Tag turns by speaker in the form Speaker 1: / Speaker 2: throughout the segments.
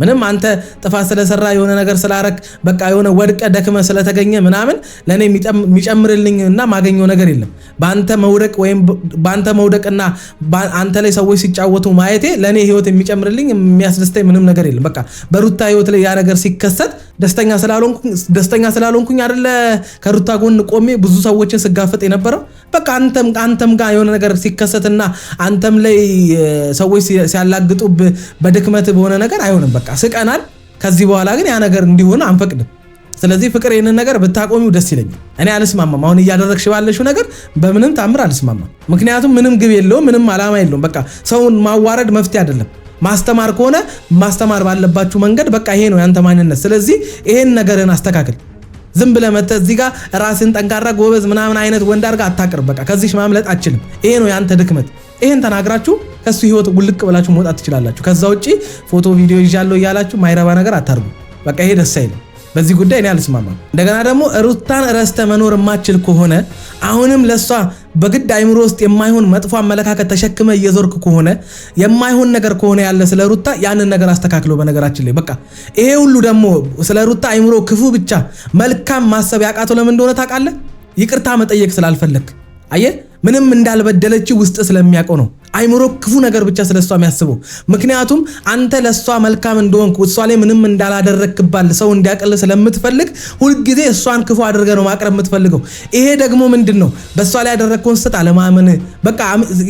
Speaker 1: ምንም አንተ ጥፋት ስለሰራ የሆነ ነገር ስላረክ በቃ የሆነ ወድቀ ደክመ ስለተገኘ ምናምን ለኔ የሚጨምርልኝና ማገኘው ነገር የለም። ባንተ መውደቅ ወይም ባንተ መውደቅና አንተ ላይ ሰዎች ሲጫወቱ ማየቴ ለኔ ህይወት የሚጨምርልኝ የሚያስደስተኝ ምንም ነገር የለም። በቃ በሩታ ህይወት ላይ ያ ነገር ሲከሰት ደስተኛ ስላልሆንኩኝ አይደለ ከሩታ ጎን ቆሜ ብዙ ሰዎችን ስጋፈጥ የነበረው። በቃ አንተም ጋር የሆነ ነገር ሲከሰትና አንተም ላይ ሰዎች ሲያላግጡ በድክመት በሆነ ነገር አይሆንም። በቃ ስቀናል። ከዚህ በኋላ ግን ያ ነገር እንዲሆን አንፈቅድም። ስለዚህ ፍቅር ይሄንን ነገር ብታቆሚው ደስ ይለኛል። እኔ አልስማማም። አሁን እያደረግሽ ባለሽው ነገር በምንም ታምር አልስማማም። ምክንያቱም ምንም ግብ የለውም፣ ምንም አላማ የለውም። በቃ ሰውን ማዋረድ መፍትሄ አይደለም። ማስተማር ከሆነ ማስተማር ባለባችሁ መንገድ በቃ ይሄ ነው ያንተ ማንነት። ስለዚህ ይሄን ነገርን አስተካክል። ዝም ብለህ መተህ እዚህ ጋር ራስን ጠንካራ ጎበዝ ምናምን አይነት ወንድ አድርገህ አታቅርብ። በቃ ከዚህ ማምለጥ አትችልም። ይሄ ነው ያንተ ድክመት። ይሄን ተናግራችሁ ከሱ ህይወት ውልቅ ብላችሁ መውጣት ትችላላችሁ። ከዛ ውጪ ፎቶ ቪዲዮ ይዣለሁ እያላችሁ ማይረባ ነገር አታርጉ። በቃ ይሄ ደስ አይልም። በዚህ ጉዳይ እኔ አልስማማም። እንደገና ደግሞ ሩታን ረስተ መኖር የማትችል ከሆነ አሁንም ለሷ በግድ አይምሮ ውስጥ የማይሆን መጥፎ አመለካከት ተሸክመ እየዞርክ ከሆነ የማይሆን ነገር ከሆነ ያለ ስለ ሩታ ያንን ነገር አስተካክሎ። በነገራችን ላይ በቃ ይሄ ሁሉ ደግሞ ስለ ሩታ አይምሮ ክፉ ብቻ መልካም ማሰብ ያቃተው ለምን እንደሆነ ታውቃለህ? ይቅርታ መጠየቅ ስላልፈለክ። አየህ ምንም እንዳልበደለች ውስጥ ስለሚያውቀው ነው አይምሮ ክፉ ነገር ብቻ ስለሷ የሚያስበው። ምክንያቱም አንተ ለሷ መልካም እንደሆንክ እሷ ላይ ምንም እንዳላደረክባል ሰው እንዲያቀል ስለምትፈልግ ሁሉ ጊዜ እሷን ክፉ አድርገህ ነው ማቅረብ የምትፈልገው። ይሄ ደግሞ ምንድነው በሷ ላይ ያደረከውን ስህተት አለማመን፣ በቃ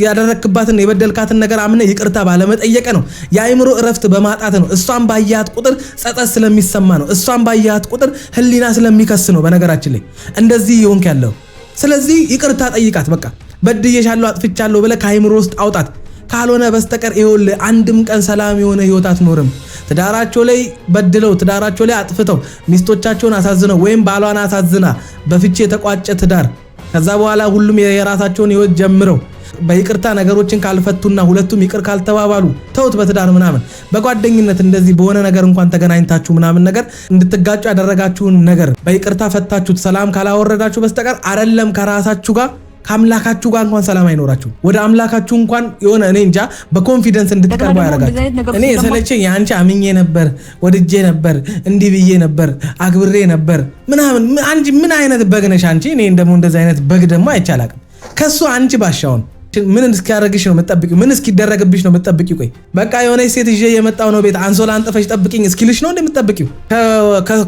Speaker 1: ያደረክባትን የበደልካትን ነገር አምነ ይቅርታ ባለመጠየቅ ነው። የአይምሮ እረፍት በማጣት ነው። እሷን ባያት ቁጥር ጸጸት ስለሚሰማ ነው። እሷን ባያት ቁጥር ህሊና ስለሚከስ ነው። በነገራችን ላይ እንደዚህ ይሆንክ ያለው። ስለዚህ ይቅርታ ጠይቃት። በቃ በድዬሻለሁ አጥፍቻለሁ ብለህ ከአይምሮ ውስጥ አውጣት። ካልሆነ በስተቀር ይኸውልህ አንድም ቀን ሰላም የሆነ ህይወት አትኖርም። ትዳራቸው ላይ በድለው ትዳራቸው ላይ አጥፍተው ሚስቶቻቸውን አሳዝነው ወይም ባሏን አሳዝና በፍቼ የተቋጨ ትዳር ከዛ በኋላ ሁሉም የራሳቸውን ህይወት ጀምረው በይቅርታ ነገሮችን ካልፈቱና ሁለቱም ይቅር ካልተባባሉ ተውት በትዳር ምናምን በጓደኝነት እንደዚህ በሆነ ነገር እንኳን ተገናኝታችሁ ምናምን ነገር እንድትጋጩ ያደረጋችሁን ነገር በይቅርታ ፈታችሁት ሰላም ካላወረዳችሁ በስተቀር አይደለም ከራሳችሁ ጋር ከአምላካችሁ ጋር እንኳን ሰላም አይኖራችሁ። ወደ አምላካችሁ እንኳን የሆነ እኔ እንጃ በኮንፊደንስ እንድትቀርቡ ያደርጋችሁ። እኔ የሰለቸኝ አንቺ አምኜ ነበር፣ ወድጄ ነበር፣ እንዲህ ብዬ ነበር፣ አክብሬ ነበር ምናምን። አንቺ ምን አይነት በግ ነሽ አንቺ? እኔ ደግሞ እንደዚህ አይነት በግ ደግሞ አይቻላቅም ከሱ አንቺ ባሻውን ምን እስኪያደርግሽ ነው የምትጠብቂው? ምን እስኪደረግብሽ ነው የምትጠብቂው? ቆይ በቃ የሆነች ሴት ይዤ የመጣው ነው ቤት አንሶላ አንጥፈሽ ጠብቂኝ እስኪልሽ ነው እንደምትጠብቂው?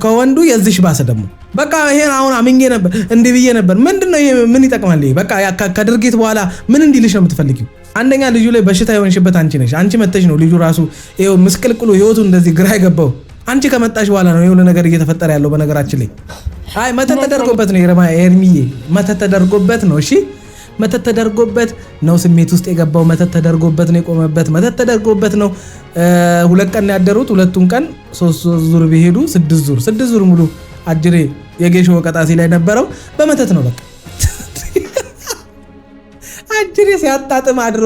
Speaker 1: ከወንዱ የዝሽ ባሰ ደግሞ በቃ ይሄን አሁን አምኜ ነበር እንዲህ ብዬ ነበር። ምንድነው ይሄ? ምን ይጠቅማል ይሄ? በቃ ከድርጊት በኋላ ምን እንዲልሽ ነው የምትፈልጊው? አንደኛ ልጁ ላይ በሽታ የሆንሽበት አንቺ ነሽ። አንቺ መተሽ ነው ልጁ ራሱ ይሄው ምስቅልቅሉ ህይወቱ እንደዚህ ግራ የገባው አንቺ ከመጣሽ በኋላ ነው የሆነ ነገር እየተፈጠረ ያለው። በነገራችን ላይ አይ መተት ተደርጎበት ነው ኤርሚዬ፣ መተት ተደርጎበት ነው። እሺ መተት ተደርጎበት ነው ስሜት ውስጥ የገባው። መተት ተደርጎበት ነው የቆመበት። መተት ተደርጎበት ነው 2 ቀን ያደሩት። 2ቱን ቀን 3 ዙር ቢሄዱ 6 ዙር ሙሉ አጅሬ የጌሾ ወቀጣሲ ላይ ነበረው በመተት ነው። በቃ አጅሬ ሲያጣጥም አድሮ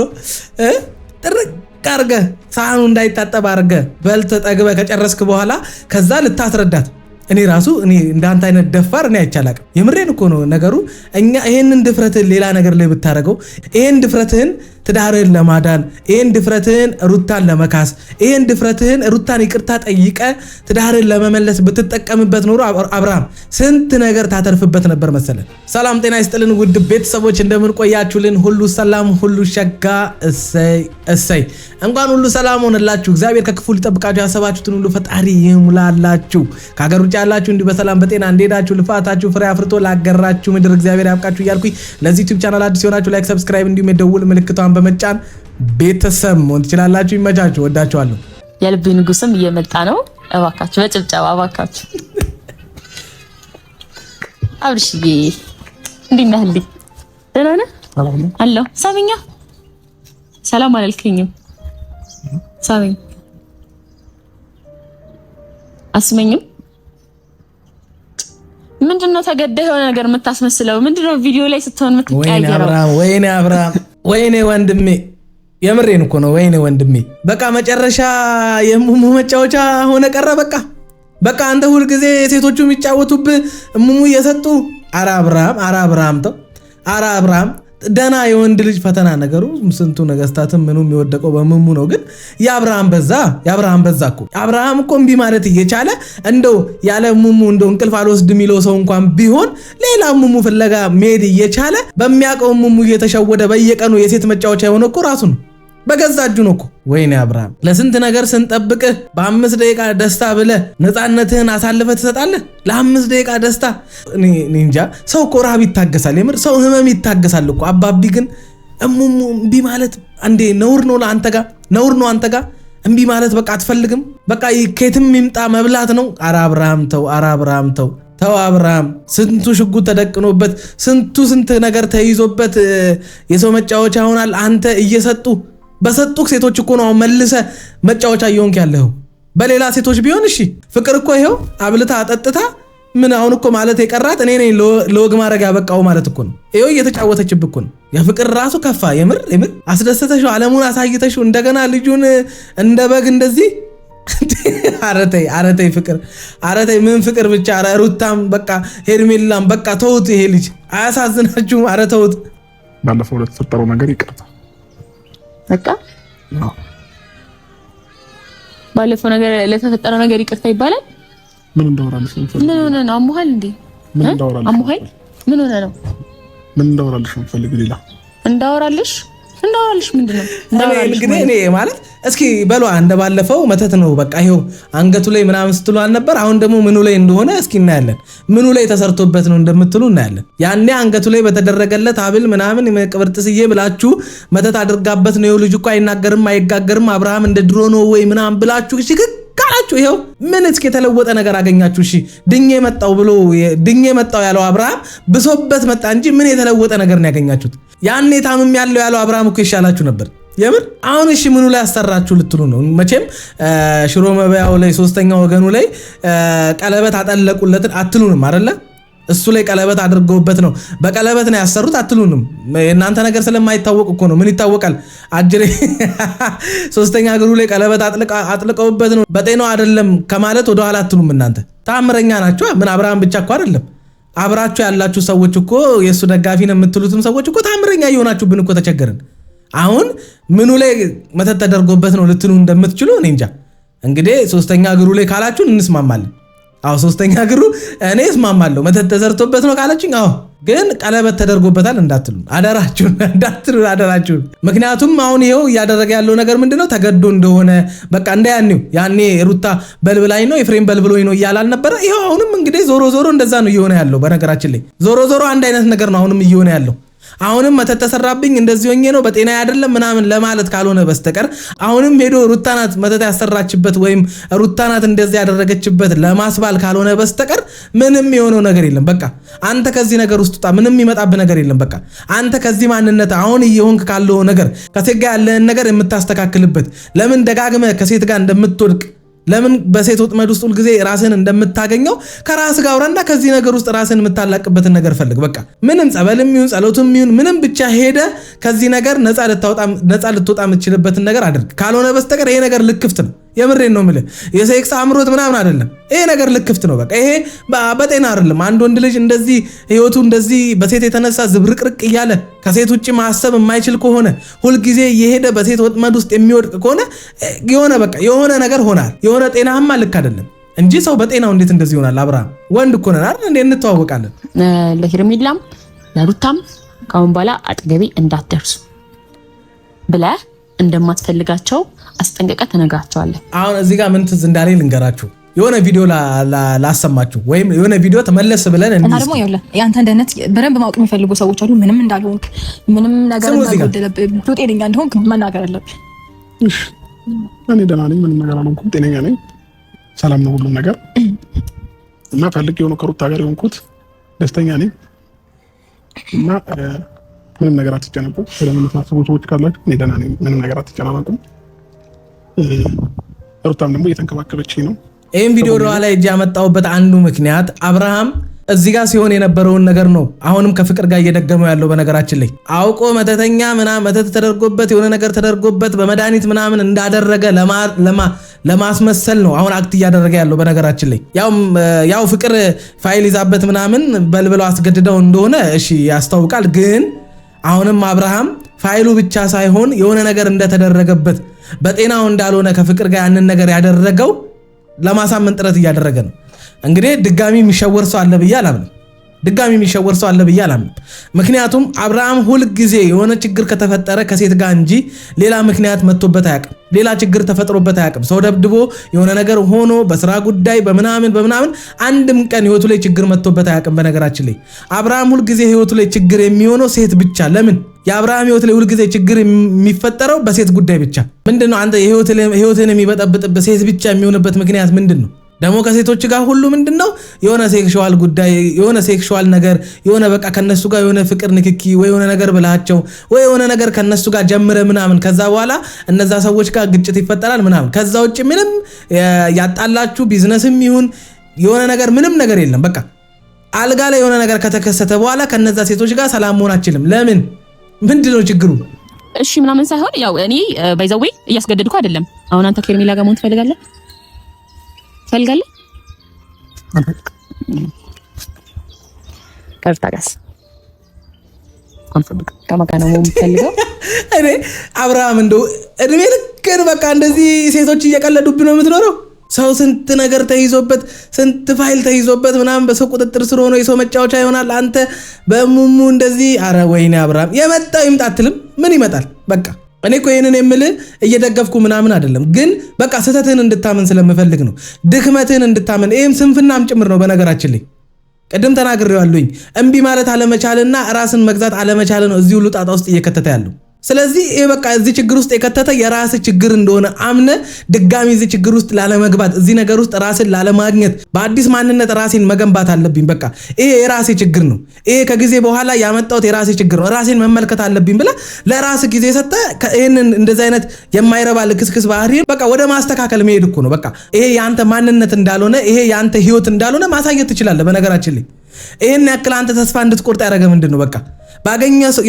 Speaker 1: ጥርቅ አድርገህ ሳህኑ እንዳይታጠብ አድርገህ በልተህ ጠግበህ ከጨረስክ በኋላ ከዛ ልታስረዳት እኔ ራሱ እኔ እንዳንተ አይነት ደፋር እኔ አይቻላቅም። የምሬን እኮ ነው ነገሩ። እኛ ይሄንን ድፍረትህን ሌላ ነገር ላይ ብታረገው፣ ይሄን ድፍረትህን ትዳርህን ለማዳን፣ ይሄን ድፍረትህን ሩታን ለመካስ፣ ይሄን ድፍረትህን ሩታን ይቅርታ ጠይቀ ትዳርህን ለመመለስ ብትጠቀምበት ኖሮ አብርሃም ስንት ነገር ታተርፍበት ነበር መሰለን። ሰላም ጤና ይስጥልን ውድ ቤተሰቦች እንደምን ቆያችሁልን? ሁሉ ሰላም ሁሉ ሸጋ እሰይ እንኳን ሁሉ ሰላም ሆነላችሁ። እግዚአብሔር ከክፉ ሊጠብቃችሁ ያሰባችሁትን ሁሉ ፈጣሪ ይሙላላችሁ። ከሀገር ውጭ ያላችሁ እንዲህ በሰላም በጤና እንደሄዳችሁ ልፋታችሁ ፍሬ አፍርቶ ላገራችሁ ምድር እግዚአብሔር ያብቃችሁ እያልኩኝ ለዚህ ዩቲዩብ ቻናል አዲስ ሆናችሁ ላይክ፣ ሰብስክራይብ እንዲሁም የደውል ምልክቷን በመጫን ቤተሰብ መሆን ትችላላችሁ። ይመቻችሁ። ወዳችኋለሁ።
Speaker 2: የልብ ንጉስም እየመጣ ነው። እባካችሁ በጭብጨባ እባካችሁ። አብርሽዬ እንዴት ነህ? ደህና ነህ? አለሁ። ሳሚኛ ሰላም አላልከኝም? ሳሚኝ አስመኝም ምንድነው ተገደህ የሆነ ነገር የምታስመስለው? ምንድነው ቪዲዮ ላይ ስትሆን የምትቀያየረው?
Speaker 1: ወይኔ አብርሃም፣ ወይኔ ወንድሜ፣ የምሬን እኮ ነው። ወይኔ ወንድሜ፣ በቃ መጨረሻ የሙሙ መጫወቻ ሆነ ቀረ። በቃ አንተ ሁል ጊዜ ሴቶቹ የሚጫወቱብህ ሙሙ እየሰጡ። ኧረ አብርሃም ተው። ኧረ አብርሃም ደና የወንድ ልጅ ፈተና ነገሩ ስንቱ ነገስታትም ምኑም የወደቀው በመሙ ነው። ግን የአብርሃም በዛ እኮ አብርሃም እኮ እምቢ ማለት እየቻለ እንደው ያለ ሙሙ እንደው እንቅልፍ አልወስድ የሚለው ሰው እንኳን ቢሆን ሌላ ሙሙ ፍለጋ መሄድ እየቻለ በሚያውቀው ሙሙ እየተሸወደ በየቀኑ የሴት መጫወቻ የሆነ እኮ ራሱ ነው በገዛ እጁ ነው እኮ። ወይኔ አብርሃም ለስንት ነገር ስንጠብቅህ በ5 ደቂቃ ደስታ ብለህ ነፃነትህን አሳልፈህ ትሰጣለህ። ለ5 ደቂቃ ደስታ እኔ እንጃ። ሰው እኮ ረሃብ ይታገሳል፣ የምር ሰው ህመም ይታገሳል እኮ። አባቢ ግን እሙሙ እምቢ ማለት አንዴ ነውር ነው ለአንተ ጋር፣ ነውር ነው አንተ ጋር እምቢ ማለት። በቃ አትፈልግም፣ በቃ ከየትም ይምጣ መብላት ነው። ኧረ አብርሃም ተው፣ ኧረ አብርሃም ተው ተው አብርሃም። ስንቱ ሽጉጥ ተደቅኖበት ስንት ነገር ተይዞበት የሰው መጫወቻ ይሆናል። አንተ እየሰጡ በሰጡክ ሴቶች እኮ ነው መልሰ መጫወቻ እየሆንክ ያለው። በሌላ ሴቶች ቢሆን እሺ ፍቅር እኮ ይሄው አብልታ አጠጥታ ምን አሁን እኮ ማለት የቀራት እኔ ነኝ ለወግ ማድረግ ያበቃው ማለት እኮ ነው። ይሄው እየተጫወተችብህ እኮ ነው። የፍቅር ራሱ ከፋ። የምር አስደሰተሽው፣ ዓለሙን አሳይተሽው እንደገና ልጁን እንደ በግ እንደዚህ አረተይ ፍቅር አረተይ ምን ፍቅር ብቻ። አረ ሩታም በቃ ሄርሜላም በቃ ተውት። ይሄ ልጅ አያሳዝናችሁም? አረ ተውት።
Speaker 3: ባለፈው ለተፈጠረው ነገር ይቅርታ
Speaker 2: በቃ ባለፈው ነገር ለተፈጠረው ነገር ይቅርታ ይባላል።
Speaker 3: ምን እንዳወራልሽ ነው?
Speaker 2: ምን ሆነ ነው? አሞሃል እንዴ?
Speaker 3: ምን እንዳወራልሽ?
Speaker 2: አሞሃል? ምን ሆነ ነው?
Speaker 3: ምን እንዳወራልሽ ነው? ፈልግ ሌላ እንዳወራልሽ
Speaker 2: ምንድነው?
Speaker 1: እንግዲህ እኔ ማለት እስኪ በሏ እንደባለፈው መተት ነው በቃ ይሄው አንገቱ ላይ ምናምን ስትሉ አልነበር? አሁን ደግሞ ምኑ ላይ እንደሆነ እስኪ እናያለን። ምኑ ላይ ተሰርቶበት ነው እንደምትሉ እናያለን። ያኔ አንገቱ ላይ በተደረገለት ሀብል ምናምን ቅብርጥስዬ ብላችሁ መተት አድርጋበት ነው። ልጅ እኮ አይናገርም አይጋገርም አብርሃም እንደ ድሮ ነው ወይ ምናምን ብላችሁ እሺ ካላችሁ ይሄው ምን እስኪ የተለወጠ ነገር አገኛችሁ? እሺ ድኜ መጣው ያለው አብርሃም ብሶበት መጣ እንጂ ምን የተለወጠ ነገር ነው ያገኛችሁት? ያኔ ታምም ያለው አብርሃም እኮ ይሻላችሁ ነበር የምር። አሁን እሺ ምኑ ላይ አሰራችሁ ልትሉ ነው መቼም። ሽሮ መበያው ላይ ሶስተኛ ወገኑ ላይ ቀለበት አጠለቁለት አትሉንም አይደለ? እሱ ላይ ቀለበት አድርገውበት ነው በቀለበት ነው ያሰሩት አትሉንም? እናንተ ነገር ስለማይታወቅ እኮ ነው። ምን ይታወቃል? አጅሬ ሶስተኛ እግሩ ላይ ቀለበት አጥልቀውበት ነው በጤናው አይደለም ከማለት ወደ ኋላ አትሉም እናንተ። ታምረኛ ናችሁ። ምን አብርሃም ብቻ እኮ አይደለም አብራችሁ ያላችሁ ሰዎች እኮ የሱ ደጋፊ ነው የምትሉትም ሰዎች እኮ ታምረኛ እየሆናችሁብን እኮ ተቸገርን። አሁን ምኑ ላይ መተት ተደርጎበት ነው ልትሉ እንደምትችሉ እኔ እንጃ። እንግዲህ ሶስተኛ እግሩ ላይ ካላችሁ እንስማማለን። አዎ ሶስተኛ እግሩ እኔ እስማማለሁ። መተት ተሰርቶበት ነው ካላችሁኝ አዎ። ግን ቀለበት ተደርጎበታል እንዳትሉ አደራችሁን። ምክንያቱም አሁን ይሄው እያደረገ ያለው ነገር ምንድነው? ተገዶ እንደሆነ በቃ ያኔ ሩታ በልብላኝ ነው ኤፍሬም በልብሎኝ ነው እያላል ነበረ። ይሄው አሁንም እንግዲህ ዞሮ እንደዛ ነው እየሆነ ያለው። በነገራችን ላይ ዞሮ አንድ አይነት ነገር ነው አሁንም እየሆነ ያለው። አሁንም መተት ተሰራብኝ እንደዚህ ሆኜ ነው በጤና አይደለም ምናምን ለማለት ካልሆነ በስተቀር አሁንም ሄዶ ሩታናት መተት ያሰራችበት ወይም ሩታናት እንደዚህ ያደረገችበት ለማስባል ካልሆነ በስተቀር ምንም የሆነው ነገር የለም። በቃ አንተ ከዚህ ነገር ውስጥ ወጣ፣ ምንም ይመጣብህ ነገር የለም። በቃ አንተ ከዚህ ማንነት አሁን እየሆንክ ካለው ነገር ከሴት ጋር ያለህን ነገር የምታስተካክልበት ለምን ደጋግመህ ከሴት ጋር እንደምትወድቅ ለምን በሴት ወጥመድ ውስጥ ሁሉ ጊዜ ራስን እንደምታገኘው ከራስ ጋር አውራና ከዚህ ነገር ውስጥ ራስን የምታላቅበትን ነገር ፈልግ። በቃ ምንም ጸበልም ይሁን ጸሎትም ይሁን ምንም ብቻ ሄደ ከዚህ ነገር ነፃ ልትወጣ የምትችልበትን ነገር አድርግ። ካልሆነ በስተቀር ይሄ ነገር ልክፍት ነው። የምሬን ነው የምልህ። የሴክስ አምሮት ምናምን አይደለም። ይሄ ነገር ልክፍት ነው። በቃ ይሄ በጤና አይደለም። አንድ ወንድ ልጅ እንደዚህ ህይወቱ እንደዚህ በሴት የተነሳ ዝብርቅርቅ እያለ ከሴት ውጭ ማሰብ የማይችል ከሆነ ሁልጊዜ እየሄደ በሴት ወጥመድ ውስጥ የሚወድቅ ከሆነ የሆነ ነገር ሆናል። የሆነ ጤናማ ልክ አይደለም እንጂ ሰው በጤናው እንዴት እንደዚህ ይሆናል? አብርሃም ወንድ እኮ ነን አይደል? እንዴ እንተዋወቃለን።
Speaker 2: ለሄርሜላም ለሩታም ካሁን በኋላ አጠገቤ እንዳትደርሱ ብለህ እንደማትፈልጋቸው አስጠንቀቀ ተነግራቸዋለህ።
Speaker 1: አሁን እዚህ ጋር ምን ትዝ እንዳለ ልንገራችሁ። የሆነ ቪዲዮ ላሰማችሁ ወይም የሆነ ቪዲዮ ተመለስ ብለን
Speaker 4: እና ደግሞ ይኸውልህ ያንተ እንደነት በደንብ ማወቅ የሚፈልጉ ሰዎች አሉ። ምንም እንዳልሆንክ ምንም ነገር እንዳልጎደለብህ ጤነኛ እንደሆንክ መናገር አለብህ።
Speaker 3: እሺ እኔ ደህና ነኝ፣ ምንም ነገር አልሆንኩም፣ ጤነኛ ነኝ፣ ሰላም ነው ሁሉም ነገር እና ፈልጌ የሆነ ከሩታ ጋር የሆንኩት ደስተኛ ነኝ እና ምንም ነገር አትጨነቁ። ስለምታስቡ ሰዎች ካላችሁ እኔ ደህና ነኝ፣ ምንም ነገር አትጨናነቁ። ሩታም ደግሞ እየተንከባከበችኝ ነው።
Speaker 1: ይህም ቪዲዮ ላይ እጅ ያመጣሁበት አንዱ ምክንያት አብርሃም እዚህ ጋር ሲሆን የነበረውን ነገር ነው አሁንም ከፍቅር ጋር እየደገመው ያለው። በነገራችን ላይ አውቆ መተተኛ ምናምን መተት ተደርጎበት የሆነ ነገር ተደርጎበት በመድኃኒት ምናምን እንዳደረገ ለማስመሰል ነው አሁን አክት እያደረገ ያለው። በነገራችን ላይ ያው ፍቅር ፋይል ይዛበት ምናምን በልብለው አስገድደው እንደሆነ እሺ ያስታውቃል። ግን አሁንም አብርሃም ፋይሉ ብቻ ሳይሆን የሆነ ነገር እንደተደረገበት በጤናው እንዳልሆነ ከፍቅር ጋር ያንን ነገር ያደረገው ለማሳመን ጥረት እያደረገ ነው። እንግዲህ ድጋሚ የሚሸወር ሰው አለ ብዬ አላምንም። ምክንያቱም አብርሃም ሁል ጊዜ የሆነ ችግር ከተፈጠረ ከሴት ጋር እንጂ ሌላ ምክንያት መጥቶበት አያውቅም። ሌላ ችግር ተፈጥሮበት አያውቅም። ሰው ደብድቦ የሆነ ነገር ሆኖ በስራ ጉዳይ በምናምን አንድም ቀን ህይወቱ ላይ ችግር መጥቶበት አያውቅም። በነገራችን ላይ አብርሃም ሁል ጊዜ ህይወቱ ላይ ችግር የሚሆነው ሴት ብቻ። ለምን የአብርሃም ህይወት ላይ ሁል ጊዜ ችግር የሚፈጠረው በሴት ጉዳይ ብቻ? ምንድነው አንተ ህይወትን የሚበጠብጥበት ሴት ብቻ የሚሆንበት ምክንያት ምንድነው? ደግሞ ከሴቶች ጋር ሁሉ ምንድነው የሆነ ሴክሹዋል ጉዳይ የሆነ ሴክሹዋል ነገር የሆነ በቃ ከነሱ ጋር የሆነ ፍቅር ንክኪ ወይ የሆነ ነገር ብላቸው ወይ የሆነ ነገር ከነሱ ጋር ጀምረ ምናምን ከዛ በኋላ እነዛ ሰዎች ጋር ግጭት ይፈጠራል ምናምን። ከዛ ውጪ ምንም ያጣላችሁ ቢዝነስም ይሁን የሆነ ነገር ምንም ነገር የለም። በቃ አልጋ ላይ የሆነ ነገር ከተከሰተ በኋላ ከነዛ ሴቶች ጋር ሰላም መሆን አትችልም። ለምን? ምንድነው ችግሩ?
Speaker 2: እሺ ምናምን ሳይሆን ያው እኔ ባይዘዌ እያስገደድኩ አይደለም። አሁን አንተ ከርሜላ ጋር መሆን ትፈልጋለህ? ከርታጋስ
Speaker 3: አንፈልግ
Speaker 2: ከማካና ነው የምፈልገው
Speaker 1: እኔ አብርሃም እንደው እድሜ ልክን በቃ እንደዚህ ሴቶች እየቀለዱብህ ነው የምትኖረው። ሰው ስንት ነገር ተይዞበት ስንት ፋይል ተይዞበት ምናምን በሰው ቁጥጥር ስር ሆኖ የሰው መጫወቻ ይሆናል። አንተ በሙሙ እንደዚህ አረ ወይኔ አብርሃም የመጣው ይምጣ አትልም? ምን ይመጣል? በቃ እኔ እኮ ይሄንን የምልህ እየደገፍኩ ምናምን አይደለም፣ ግን በቃ ስህተትህን እንድታመን ስለምፈልግ ነው። ድክመትህን እንድታመን፣ ይሄም ስንፍናም ጭምር ነው። በነገራችን ላይ ቅድም ተናግሬዋለሁኝ። እምቢ ማለት አለመቻልና ራስን መግዛት አለመቻል ነው እዚህ ሁሉ ጣጣ ውስጥ እየከተተ ያለው። ስለዚህ ይሄ በቃ እዚህ ችግር ውስጥ የከተተ የራስ ችግር እንደሆነ አምነ ድጋሚ እዚህ ችግር ውስጥ ላለመግባት እዚህ ነገር ውስጥ ራስን ላለማግኘት በአዲስ ማንነት ራሴን መገንባት አለብኝ። በቃ ይሄ የራሴ ችግር ነው። ይሄ ከጊዜ በኋላ ያመጣሁት የራሴ ችግር ነው። ራሴን መመልከት አለብኝ ብለ ለራስ ጊዜ ሰጠ ይሄንን እንደዚህ አይነት የማይረባ ልክስክስ ባህሪ በቃ ወደ ማስተካከል መሄድ እኮ ነው። በቃ ይሄ ያንተ ማንነት እንዳልሆነ ይሄ ያንተ ህይወት እንዳልሆነ ማሳየት ትችላለህ። በነገራችን ላይ ይሄን ያክል አንተ ተስፋ እንድትቆርጥ ያደረገ ምንድነው? በቃ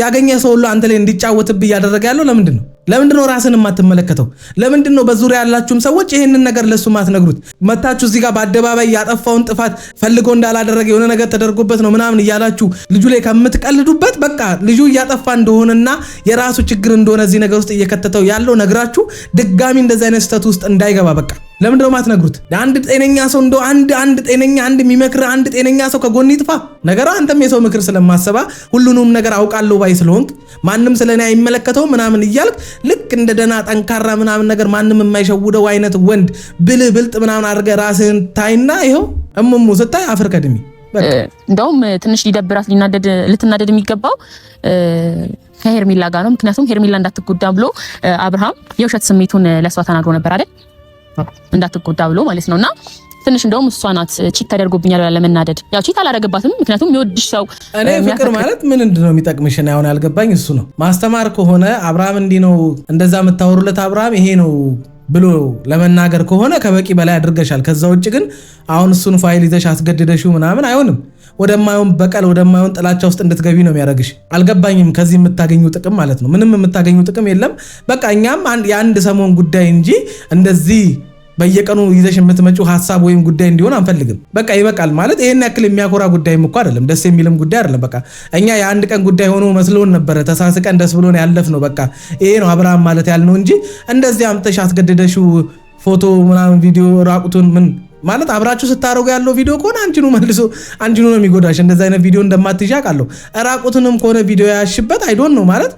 Speaker 1: ያገኘ ሰው ሁሉ አንተ ላይ እንዲጫወትብህ ያደረገ ያለው ለምንድነው? ለምንድነው ራስን የማትመለከተው? ለምንድነው በዙሪያ ያላችሁም ሰዎች ይሄንን ነገር ለሱ ማትነግሩት? መታችሁ እዚህ ጋር በአደባባይ ያጠፋውን ጥፋት ፈልጎ እንዳላደረገ የሆነ ነገር ተደርጎበት ነው ምናምን እያላችሁ ልጁ ላይ ከምትቀልዱበት በቃ ልጁ እያጠፋ እንደሆነና የራሱ ችግር እንደሆነ እዚህ ነገር ውስጥ እየከተተው ያለው ነግራችሁ ድጋሚ እንደዚህ አይነት ስህተት ውስጥ እንዳይገባ በቃ ለምንድነው ማትነግሩት? አንድ ጤነኛ ሰው እንደው አንድ ጤነኛ አንድ የሚመክር አንድ ጤነኛ ሰው ከጎን ይጥፋ ነገራ። አንተም የሰው ምክር ስለማሰባ ሁሉንም ነገር አውቃለሁ ባይ ስለሆንክ ማንም ስለኔ አይመለከተው ምናምን እያልክ ልክ እንደ ደና ጠንካራ ምናምን ነገር ማንም የማይሸውደው አይነት ወንድ ብልጥ ምናምን አድርገህ ራስህን ታይና ይሄው እሙሙ ስታይ አፍር ከድሚ
Speaker 2: እንደውም ትንሽ ሊደብራት ልትናደድ የሚገባው ከሄርሜላ ጋር ነው። ምክንያቱም ሄርሜላ እንዳትጎዳ ብሎ አብርሃም የውሸት ስሜቱን ለሷ ተናግሮ ነበር አይደል? እንዳትጎዳ ብሎ ማለት ነውና ትንሽ እንደውም እሷ ናት ቺት ተደርጎብኛል ብላ ለመናደድ። ያው ቺት አላረገባትም፣ ምክንያቱም የሚወድሽ ሰው
Speaker 1: እኔ ፍቅር ማለት ምን እንደሆነ የሚጠቅምሽ ነው አሁን ያልገባኝ እሱ ነው። ማስተማር ከሆነ አብርሃም እንዲህ ነው እንደዛ የምታወሩለት አብርሃም ይሄ ነው ብሎ ለመናገር ከሆነ ከበቂ በላይ አድርገሻል። ከዛ ውጭ ግን አሁን እሱን ፋይል ይዘሽ አስገድደሽው ምናምን አይሆንም። ወደማይሆን በቀል ወደማይሆን ጥላቻ ውስጥ እንድትገቢ ነው የሚያደርግሽ። አልገባኝም። ከዚህ የምታገኙ ጥቅም ማለት ነው ምንም የምታገኙ ጥቅም የለም። በቃ እኛም የአንድ ሰሞን ጉዳይ እንጂ እንደዚህ በየቀኑ ይዘሽ የምትመጪው ሐሳብ ወይም ጉዳይ እንዲሆን አንፈልግም። በቃ ይበቃል ማለት ይሄን ያክል የሚያኮራ ጉዳይም እኮ አይደለም፣ ደስ የሚልም ጉዳይ አይደለም። በቃ እኛ የአንድ ቀን ጉዳይ ሆኖ መስሎን ነበረ ተሳስቀን ደስ ብሎን ያለፍነው። በቃ ይሄ ነው አብርሃም ማለት ያልነው እንጂ እንደዚህ አምጥተሽ አስገድደሽው ፎቶ ምናምን ቪዲዮ ራቁቱን ምን ማለት አብራችሁ ስታረጉ ያለው ቪዲዮ ከሆነ አንቺኑ መልሶ አንቺኑ ነው የሚጎዳሽ። እንደዛ አይነት ቪዲዮ እንደማትይዣ ቃለሁ። ራቁቱንም ከሆነ ቪዲዮ ያሽበት አይዶን ነው ማለት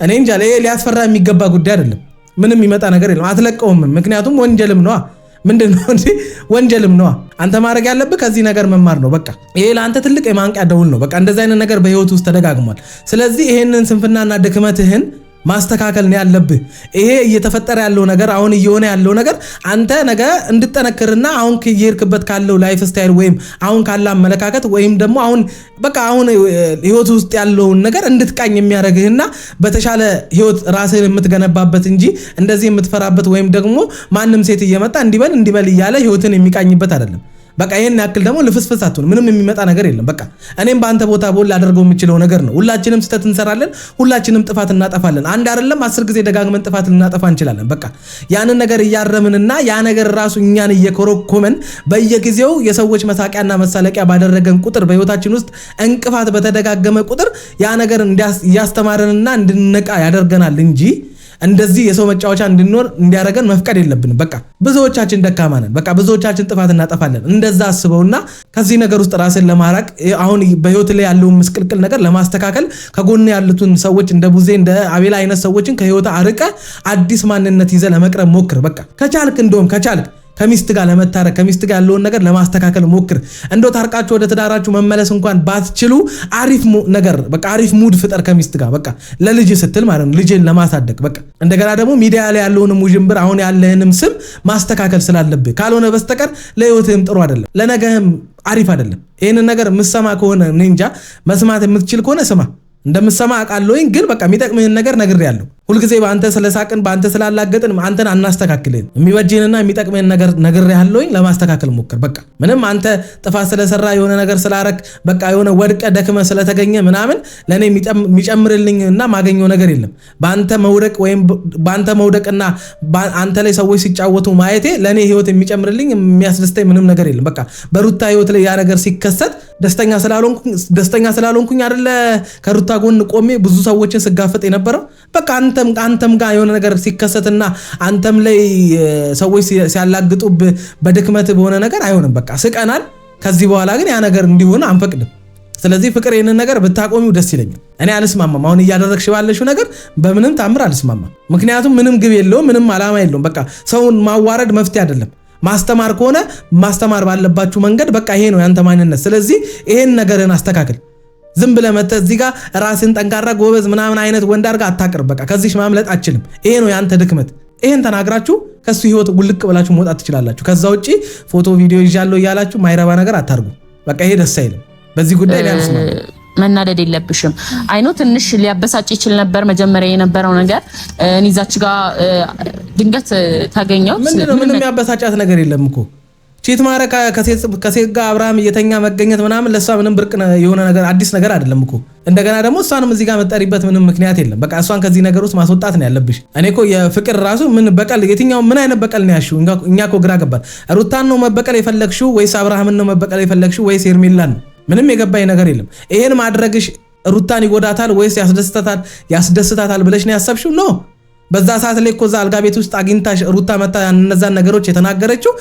Speaker 1: እኔ እንጃ። ሊያስፈራ የሚገባ ጉዳይ አይደለም። ምንም ይመጣ ነገር የለም። አትለቀውም። ምክንያቱም ወንጀልም ነዋ። ምንድነው እንዴ? ወንጀልም ነዋ። አንተ ማድረግ ያለብህ ከዚህ ነገር መማር ነው። በቃ ይሄ ለአንተ ትልቅ የማንቂያ ደውል ነው። በቃ እንደዛ አይነት ነገር በህይወት ውስጥ ተደጋግሟል። ስለዚህ ይሄንን ስንፍናና ድክመትህን ማስተካከል ነው ያለብህ። ይሄ እየተፈጠረ ያለው ነገር አሁን እየሆነ ያለው ነገር አንተ ነገ እንድጠነክርና አሁን ከየርክበት ካለው ላይፍ ስታይል ወይም አሁን ካለ አመለካከት ወይም ደግሞ አሁን በቃ አሁን ህይወት ውስጥ ያለውን ነገር እንድትቃኝ የሚያደርግህና በተሻለ ህይወት ራስህን የምትገነባበት እንጂ እንደዚህ የምትፈራበት ወይም ደግሞ ማንም ሴት እየመጣ እንዲበል እያለ ህይወትን የሚቃኝበት አይደለም። በቃ ይሄን ያክል ደግሞ ልፍስፍስ አትሁን። ምንም የሚመጣ ነገር የለም። በቃ እኔም በአንተ ቦታ ቦል ላደርገው የምችለው ነገር ነው። ሁላችንም ስህተት እንሰራለን፣ ሁላችንም ጥፋት እናጠፋለን። አንድ አይደለም 10 ጊዜ ደጋግመን ጥፋት ልናጠፋ እንችላለን። በቃ ያንን ነገር እያረምንና ያ ነገር ራሱ እኛን እየኮረኮመን በየጊዜው የሰዎች መሳቂያና መሳለቂያ ባደረገን ቁጥር በህይወታችን ውስጥ እንቅፋት በተደጋገመ ቁጥር ያ ነገር እያስተማረንና እንድንነቃ ያደርገናል እንጂ እንደዚህ የሰው መጫወቻ እንድንኖር እንዲያደርገን መፍቀድ የለብንም። በቃ ብዙዎቻችን ደካማ ነን። በቃ ብዙዎቻችን ጥፋት እናጠፋለን። እንደዛ አስበውና ከዚህ ነገር ውስጥ ራስን ለማራቅ አሁን በህይወት ላይ ያለውን ምስቅልቅል ነገር ለማስተካከል ከጎን ያሉትን ሰዎች እንደ ቡዜ እንደ አቤላ አይነት ሰዎችን ከህይወት አርቀ አዲስ ማንነት ይዘ ለመቅረብ ሞክር። በቃ ከቻልክ ከሚስት ጋር ለመታረቅ ከሚስት ጋር ያለውን ነገር ለማስተካከል ሞክር። እንደው ታርቃችሁ ወደ ትዳራችሁ መመለስ እንኳን ባትችሉ አሪፍ ነገር በቃ አሪፍ ሙድ ፍጠር ከሚስት ጋር በቃ ለልጅ ስትል ማለት ነው፣ ልጅን ለማሳደግ በቃ። እንደገና ደግሞ ሚዲያ ላይ ያለውንም ውዥንብር አሁን ያለህንም ስም ማስተካከል ስላለብህ ካልሆነ በስተቀር ለህይወትህም ጥሩ አይደለም፣ ለነገህም አሪፍ አይደለም። ይሄንን ነገር የምትሰማ ከሆነ እኔ እንጃ መስማት የምትችል ከሆነ ስማ። እንደምሰማ አቃለሁኝ ግን በቃ የሚጠቅምህን ነገር ነግሬያለሁ። ሁልጊዜ በአንተ ስለሳቅን በአንተ ስላላገጥን አንተን አናስተካክልን። የሚበጅህንና የሚጠቅምህን ነገር ነግሬያለሁኝ፣ ለማስተካከል ሞክር። በቃ ምንም አንተ ጥፋት ስለሰራ የሆነ ነገር ስላረክ በቃ የሆነ ወድቀ ደክመ ስለተገኘ ምናምን ለኔ የሚጨምርልኝና ማገኘው ነገር የለም። በአንተ መውደቅ ወይም በአንተ መውደቅና አንተ ላይ ሰዎች ሲጫወቱ ማየቴ ለኔ ህይወት የሚጨምርልኝ የሚያስደስተኝ ምንም ነገር የለም። በቃ በሩታ ህይወት ላይ ያ ነገር ሲከሰት ደስተኛ ስላልሆንኩኝ አይደለ ከሩታ ጎን ቆሜ ብዙ ሰዎችን ስጋፈጥ የነበረው። በቃ አንተም ጋር የሆነ ነገር ሲከሰትና አንተም ላይ ሰዎች ሲያላግጡ በድክመት በሆነ ነገር አይሆንም። በቃ ስቀናል። ከዚህ በኋላ ግን ያ ነገር እንዲሆን አንፈቅድም። ስለዚህ ፍቅር ይሄንን ነገር ብታቆሚው ደስ ይለኛል። እኔ አልስማማም። አሁን እያደረግሽ ባለሽው ነገር በምንም ታምር አልስማማም። ምክንያቱም ምንም ግብ የለውም፣ ምንም ዓላማ የለውም። በቃ ሰውን ማዋረድ መፍትሄ አይደለም። ማስተማር ከሆነ ማስተማር ባለባችሁ መንገድ በቃ ይሄ ነው ያንተ ማንነት። ስለዚህ ይሄን ነገርን አስተካክል። ዝም ብለህ መተህ እዚህ ጋር ራስን ጠንካራ ጎበዝ ምናምን አይነት ወንድ አድርጋ አታቅርብ። በቃ ከዚህ ማምለጥ አችልም። ይሄ ነው ያንተ ድክመት። ይሄን ተናግራችሁ ከሱ ህይወት ጉልቅ ብላችሁ መውጣት ትችላላችሁ። ከዛ ውጪ ፎቶ ቪዲዮ ይዣለሁ እያላችሁ ማይረባ ነገር አታርጉ። በቃ ይሄ ደስ አይልም። በዚህ ጉዳይ ላይ
Speaker 2: መናደድ የለብሽም። አይኖ ትንሽ ሊያበሳጭ ይችል ነበር መጀመሪያ የነበረው ነገር። እኔ እዛች ጋር ድንገት ታገኘው
Speaker 1: ምንም ያበሳጫት ነገር የለም እኮ ቺት ማረካ ከሴት ጋር አብርሃም እየተኛ መገኘት ምናምን ለሷ ምንም ብርቅ የሆነ ነገር አዲስ ነገር አይደለም እኮ። እንደገና ደግሞ እሷንም እዚህ ጋር መጠሪበት ምንም ምክንያት የለም። በቃ እሷን ከዚህ ነገር ውስጥ ማስወጣት ነው ያለብሽ። እኔ እኮ የፍቅር ራሱ ምን በቀል የትኛው ምን አይነት በቀል ነው ያልሽው? እኛ እኮ ግራ ገባን። ሩታን ነው መበቀል የፈለግሽው ወይስ አብርሃምን ነው መበቀል የፈለግሽው ወይስ ሄርሜላን ነው? ምንም የገባኝ ነገር የለም። ይሄን ማድረግሽ ሩታን ይጎዳታል ወይስ ያስደስታታል ብለሽ ነው ያሰብሽው? ነው በዛ ሰዓት ላይ እኮ እዛ አልጋ ቤት ውስጥ አግኝታሽ ሩታ መታ እነዛን ነገሮች የተናገረችው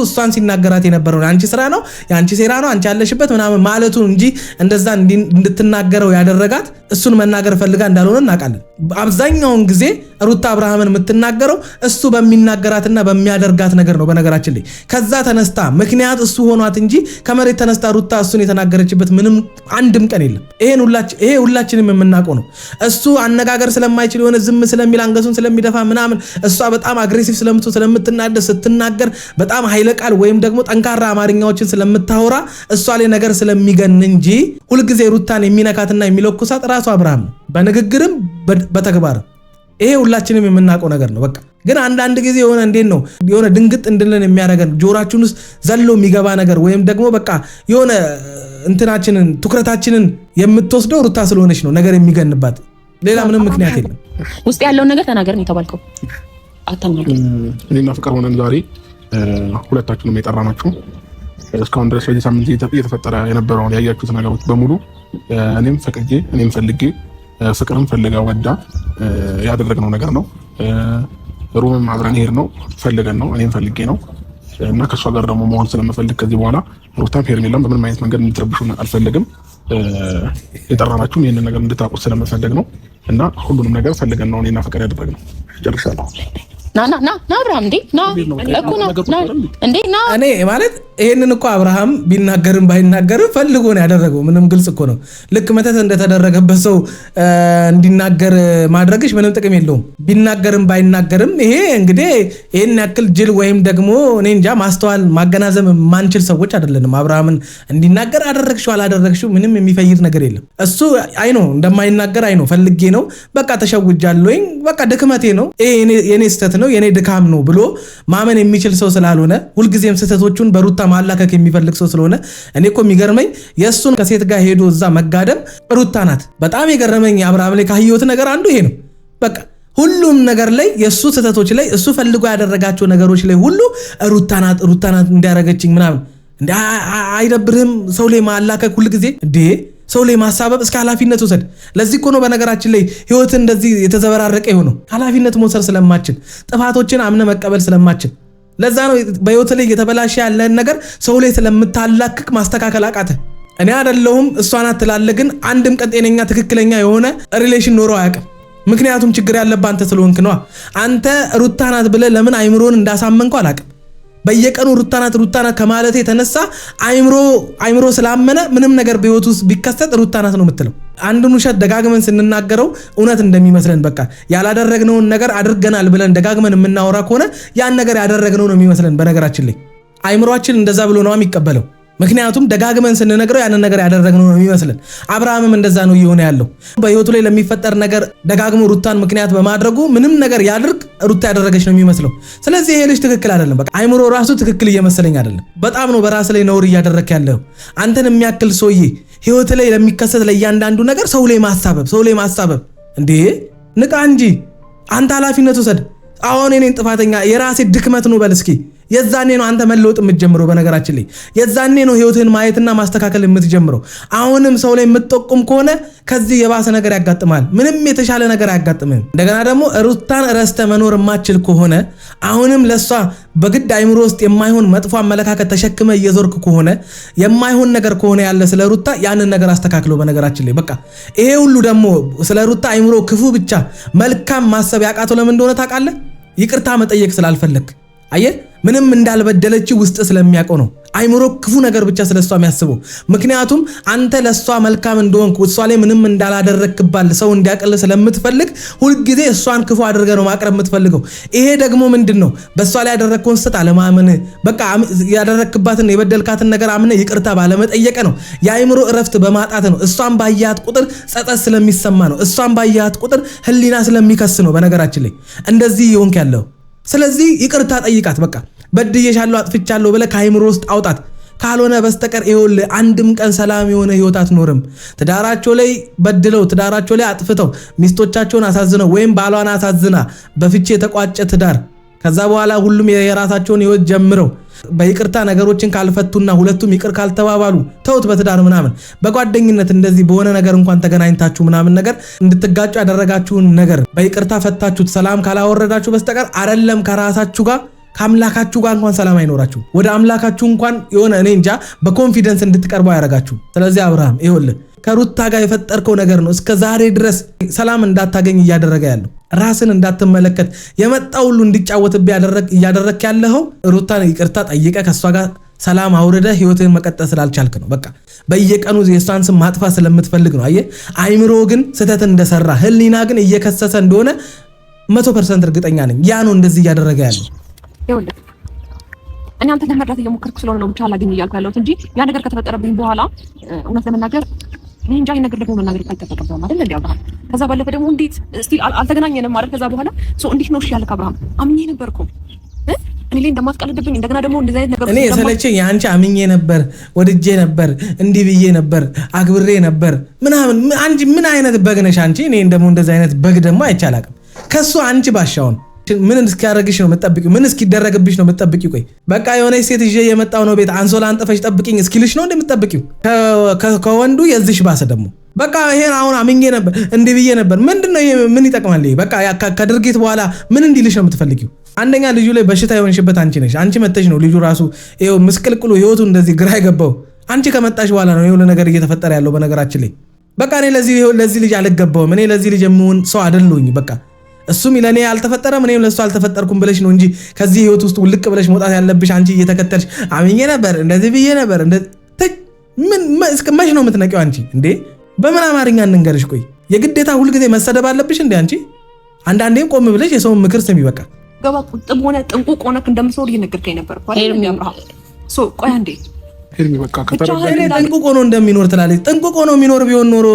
Speaker 1: እሷን ሲናገራት የነበረው አንቺ ስራ ነው የአንቺ ሴራ ነው አንቺ ያለሽበት ምናምን ማለቱ እንጂ እንደዛ እንድትናገረው ያደረጋት እሱን መናገር ፈልጋ እንዳልሆነ እናውቃለን። አብዛኛውን ጊዜ ሩታ አብርሃምን የምትናገረው እሱ በሚናገራትና በሚያደርጋት ነገር ነው። በነገራችን ላይ ከዛ ተነስታ ምክንያት እሱ ሆኗት እንጂ ከመሬት ተነስታ ሩታ እሱን የተናገረችበት ምንም አንድም ቀን የለም። ይሄ ሁላችንም የምናውቀው ነው። እሱ አነጋገር ስለማይችል የሆነ ዝም ስለሚል አንገቱን ስለሚደፋ ምናምን እሷ በጣም አግሬሲቭ ስለምትናደድ ስትናገር በጣም ኃይለ ቃል ወይም ደግሞ ጠንካራ አማርኛዎችን ስለምታወራ እሷ ላይ ነገር ስለሚገን እንጂ ሁልጊዜ ሩታን የሚነካትና የሚለኩሳት ራሱ አብርሃም ነው፣ በንግግርም በተግባርም። ይሄ ሁላችንም የምናውቀው ነገር ነው። በቃ ግን አንዳንድ ጊዜ የሆነ እንዴት ነው የሆነ ድንግጥ እንድልን የሚያደርገን ጆሮአችን ውስጥ ዘሎ የሚገባ ነገር ወይም ደግሞ በቃ የሆነ እንትናችንን ትኩረታችንን የምትወስደው ሩታ ስለሆነች ነው ነገር የሚገንባት። ሌላ ምንም ምክንያት የለም።
Speaker 2: ውስጥ ያለውን ነገር ተናገር ነው የተባልከው። አታናገር።
Speaker 3: እኔና ፍቅር ሆነን ዛሬ ሁለታችንም የጠራናችሁ እስካሁን ድረስ በዚህ ሳምንት እየተፈጠረ የነበረውን ያያችሁት ነገሮች በሙሉ እኔም ፈቅጄ እኔም ፈልጌ ፍቅርም ፈልጋ ወዳ ያደረግነው ነገር ነው። ሩምም አብረን ሄድ ነው ፈልገን ነው እኔም ፈልጌ ነው እና ከእሷ ጋር ደግሞ መሆን ስለምፈልግ ከዚህ በኋላ ሩታም ሄርሜላም በምንም አይነት መንገድ እንድትረብሹን አልፈልግም። የጠራናችሁም ይህንን ነገር እንድታውቁት ስለምፈልግ ነው እና ሁሉንም ነገር ፈልገን ነው እኔና ፍቅር ያደረግነው። ጨርሻለሁ።
Speaker 2: ና አብርሃም እንዴ ና እኮ ና እንዴ ና
Speaker 1: እኔ ማለት ይሄንን እኮ አብርሃም ቢናገርም ባይናገርም ፈልጎ ነው ያደረገው። ምንም ግልጽ እኮ ነው። ልክ መተት እንደተደረገበት ሰው እንዲናገር ማድረግሽ ምንም ጥቅም የለውም። ቢናገርም ባይናገርም ይሄ እንግዲህ ይሄን ያክል ጅል ወይም ደግሞ እኔ እንጃ ማስተዋል ማገናዘብ ማንችል ሰዎች አይደለንም። አብርሃምን እንዲናገር አደረግሽው አላደረግሽው ምንም የሚፈይድ ነገር የለም። እሱ አይ ነው እንደማይናገር አይ ነው ፈልጌ ነው በቃ ተሸውጃለሁኝ በቃ ድክመቴ ነው ይሄ የኔ ስህተት ነው የኔ ድካም ነው ብሎ ማመን የሚችል ሰው ስላልሆነ ሁልጊዜም ስህተቶቹን በሩታ ማላከክ የሚፈልግ ሰው ስለሆነ እኔ እኮ የሚገርመኝ የእሱን ከሴት ጋር ሄዶ እዛ መጋደም ሩታ ናት። በጣም የገረመኝ አብርሃም ላይ ካየሁት ነገር አንዱ ይሄ ነው። በቃ ሁሉም ነገር ላይ የሱ ስህተቶች ላይ እሱ ፈልጎ ያደረጋቸው ነገሮች ላይ ሁሉ ሩታ ናት እንዲያረገችኝ ምናምን እንዴ አይደብርህም? ሰው ላይ ማላከክ ሁሉ ጊዜ እንዴ ሰው ላይ ማሳበብ እስከ ኃላፊነት ወሰድ። ለዚህ እኮ ነው በነገራችን ላይ ህይወት እንደዚህ የተዘበራረቀ የሆነው ኃላፊነት መውሰድ ስለማችን ጥፋቶችን አምነ መቀበል ስለማችን። ለዛ ነው በህይወት ላይ የተበላሸ ያለን ነገር ሰው ላይ ስለምታላክክ ማስተካከል አቃተ። እኔ አይደለሁም እሷ ናት ትላለህ፣ ግን አንድም ቀን ጤነኛ ትክክለኛ የሆነ ሪሌሽን ኖሮ አያውቅም። ምክንያቱም ችግር ያለብህ አንተ ስለሆንክ ነው። አንተ ሩታ ናት ብለህ ለምን አይምሮን እንዳሳመንከው አላውቅም። በየቀኑ ሩታ ናት ከማለቴ የተነሳ አይምሮ ስላመነ ምንም ነገር በህይወት ውስጥ ቢከሰት ሩታ ናት ነው የምትለው። አንድን ውሸት ደጋግመን ስንናገረው እውነት እንደሚመስለን በቃ ያላደረግነውን ነገር አድርገናል ብለን ደጋግመን የምናወራ ከሆነ ያን ነገር ያደረግነው ነው የሚመስለን። በነገራችን ላይ አይምሮአችን እንደዛ ብሎ ነው የሚቀበለው። ምክንያቱም ደጋግመን ስንነግረው ያንን ነገር ያደረግነው ነው የሚመስለን። አብርሃምም እንደዛ ነው እየሆነ ያለው። በህይወቱ ላይ ለሚፈጠር ነገር ደጋግሞ ሩታን ምክንያት በማድረጉ ምንም ነገር ያድርግ ሩታ ያደረገች ነው የሚመስለው። ስለዚህ ይሄ ልጅ ትክክል አይደለም። በቃ አይምሮ ራሱ ትክክል እየመሰለኝ አይደለም። በጣም ነው በራስ ላይ ነውር እያደረክ ያለው። አንተን የሚያክል ሰውዬ ህይወት ላይ ለሚከሰት ለእያንዳንዱ ነገር ሰው ላይ ማሳበብ እንዴ! ንቃ እንጂ አንተ ኃላፊነት ውሰድ። አሁን እኔን ጥፋተኛ የራሴ ድክመት ነው በል እስኪ። የዛኔ ነው አንተ መለወጥ የምትጀምረው። በነገራችን ላይ የዛኔ ነው ህይወትህን ማየትና ማስተካከል የምትጀምረው። አሁንም ሰው ላይ የምትጠቁም ከሆነ ከዚህ የባሰ ነገር ያጋጥማል። ምንም የተሻለ ነገር አያጋጥምም። እንደገና ደግሞ ሩታን ረስተ መኖር የማትችል ከሆነ አሁንም ለሷ በግድ አይምሮ ውስጥ የማይሆን መጥፎ አመለካከት ተሸክመ እየዞርክ ከሆነ የማይሆን ነገር ከሆነ ያለ ስለ ሩታ ያንን ነገር አስተካክለው። በነገራችን ላይ በቃ ይሄ ሁሉ ደግሞ ስለ ሩታ አይምሮ ክፉ ብቻ መልካም ማሰብ ያቃተው ለምን እንደሆነ ታውቃለህ? ይቅርታ መጠየቅ ስላልፈለክ። አየህ ምንም እንዳልበደለች ውስጥ ስለሚያውቀው ነው አይምሮ ክፉ ነገር ብቻ ስለሷ የሚያስበው። ምክንያቱም አንተ ለሷ መልካም እንደሆንክ እሷ ላይ ምንም እንዳላደረክባል ሰው እንዲያቀል ስለምትፈልግ ሁልጊዜ እሷን ክፉ አድርገህ ነው ማቅረብ የምትፈልገው። ይሄ ደግሞ ምንድነው? በሷ ላይ ያደረከውን ስህተት አለማመን፣ በቃ ያደረክባትን የበደልካትን ነገር አምነ ይቅርታ ባለመጠየቅ ነው። የአይምሮ እረፍት በማጣት ነው። እሷን ባያት ቁጥር ጸጸት ስለሚሰማ ነው። እሷን ባያት ቁጥር ህሊና ስለሚከስ ነው። በነገራችን ላይ እንደዚህ ይሆንክ ያለው። ስለዚህ ይቅርታ ጠይቃት። በቃ በድዬሻለሁ አጥፍቻለሁ ብለህ ከአይምሮ ውስጥ አውጣት። ካልሆነ በስተቀር ይኸውልህ አንድም ቀን ሰላም የሆነ ህይወት አትኖርም። ትዳራቸው ላይ በድለው ትዳራቸው ላይ አጥፍተው ሚስቶቻቸውን አሳዝነው ወይም ባሏን አሳዝና በፍቺ የተቋጨ ትዳር ከዛ በኋላ ሁሉም የራሳቸውን ህይወት ጀምረው በይቅርታ ነገሮችን ካልፈቱና ሁለቱም ይቅር ካልተባባሉ ተውት በትዳር ምናምን በጓደኝነት እንደዚህ በሆነ ነገር እንኳን ተገናኝታችሁ ምናምን ነገር እንድትጋጩ ያደረጋችሁን ነገር በይቅርታ ፈታችሁት ሰላም ካላወረዳችሁ በስተቀር አይደለም ከራሳችሁ ጋር ከአምላካችሁ ጋር እንኳን ሰላም አይኖራችሁ። ወደ አምላካችሁ እንኳን የሆነ እኔ እንጃ በኮንፊደንስ እንድትቀርቡ ያደርጋችሁ። ስለዚህ አብርሃም ይኸውልህ ከሩታ ጋር የፈጠርከው ነገር ነው እስከ ዛሬ ድረስ ሰላም እንዳታገኝ እያደረገ ያለው። ራስን እንዳትመለከት የመጣው ሁሉ እንዲጫወትብህ እያደረክ ያለው ሩታን ይቅርታ ጠይቀ ከሷ ጋር ሰላም አውርደ ህይወትን መቀጠል ስላልቻልክ ነው። በቃ በየቀኑ የሷን ስም ማጥፋት ስለምትፈልግ ነው። አየህ አይምሮ ግን ስህተት እንደሰራ ህሊና ግን እየከሰሰ እንደሆነ 100% እርግጠኛ ነኝ። ያ ነው እንደዚህ እያደረገ ያለው።
Speaker 5: ይኸውልህ እኔ አንተ ለመርዳት እየሞከርኩ ስለሆነ ነው ብቻ አላገኝ እያልኩ ያለሁት እንጂ ያ ነገር ከተፈጠረብኝ በኋላ እውነት ለመናገር እኔ እንጃ ነገር ደግሞ መናገር አይጠበቅብህም አይደል እንዴ አብርሃም? ከዛ ባለፈ ደግሞ እንዴት እስቲ አልተገናኘንም ማለት ከዛ በኋላ እንዴት ነው እሺ ያልክ አብርሃም? አምኜ ነበርኩ እኔ ላይ እንደማትቀልድብኝ እንደገና ደግሞ እንደዚህ አይነት ነገር
Speaker 1: እኔ የሰለቸኝ አንቺ አምኜ ነበር ወድጄ ነበር እንዲህ ብዬ ነበር አክብሬ ነበር ምናምን። አንቺ ምን አይነት በግ ነሽ አንቺ? እኔ ደግሞ እንደዚህ አይነት በግ ደግሞ አይቻላቅም ከሱ አንቺ ባሻውን ምን እስኪያደርግሽ ነው የምትጠብቂው? ምን እስኪደረግብሽ ነው የምትጠብቂው? ቆይ በቃ የሆነች ሴት ይዤ የመጣው ነው ቤት አንሶላ አንጥፈሽ ጠብቂኝ እስኪልሽ ነው እንደምትጠብቂው? ከወንዱ የዝሽ ባሰ ደግሞ በቃ ይሄን አሁን አምኜ ነበር እንዲህ ብዬ ነበር። ምንድነው ይሄ? ምን ይጠቅማል ይሄ? በቃ ከድርጊት በኋላ ምን እንዲልሽ ነው የምትፈልጊው? አንደኛ ልጁ ላይ በሽታ የሆንሽበት አንቺ ነሽ። አንቺ መተሽ ነው ልጁ ራሱ ይሄው ምስቅልቅሉ ህይወቱ እንደዚህ ግራ የገባው አንቺ ከመጣሽ በኋላ ነው የሆነ ነገር እየተፈጠረ ያለው። በነገራችን ላይ በቃ እኔ ለዚህ ልጅ አልገባውም። እኔ ለዚህ ልጅ የምሆን ሰው አይደለሁኝ። በቃ እሱም ለኔ አልተፈጠረም እኔም ለሱ አልተፈጠርኩም ብለሽ ነው እንጂ ከዚህ ህይወት ውስጥ ውልቅ ብለሽ መውጣት ያለብሽ አንቺ እየተከተልሽ አምኜ ነበር እንደዚህ ብዬ ነበር ምን መች ነው የምትነቂው አንቺ እንዴ? በምን አማርኛ እንንገርሽ? ቆይ የግዴታ ሁልጊዜ መሰደብ አለብሽ እንዴ አንቺ? አንዳንዴም ቆም ብለሽ የሰውን ምክር ስሚ። በቃ
Speaker 5: ገባ ቁጥብ ሆነ ጥንቁቅ ሆነ እንደምትኖር እየነገርከኝ ነበር እኮ አይደል አብርሃም? ቆይ አንዴ
Speaker 3: ሄርሚ በቃ ከተረጋጋ
Speaker 1: ጥንቁቅ ሆኖ እንደሚኖር ትላለች። ጥንቁቅ ሆኖ የሚኖር ቢሆን ኖሮ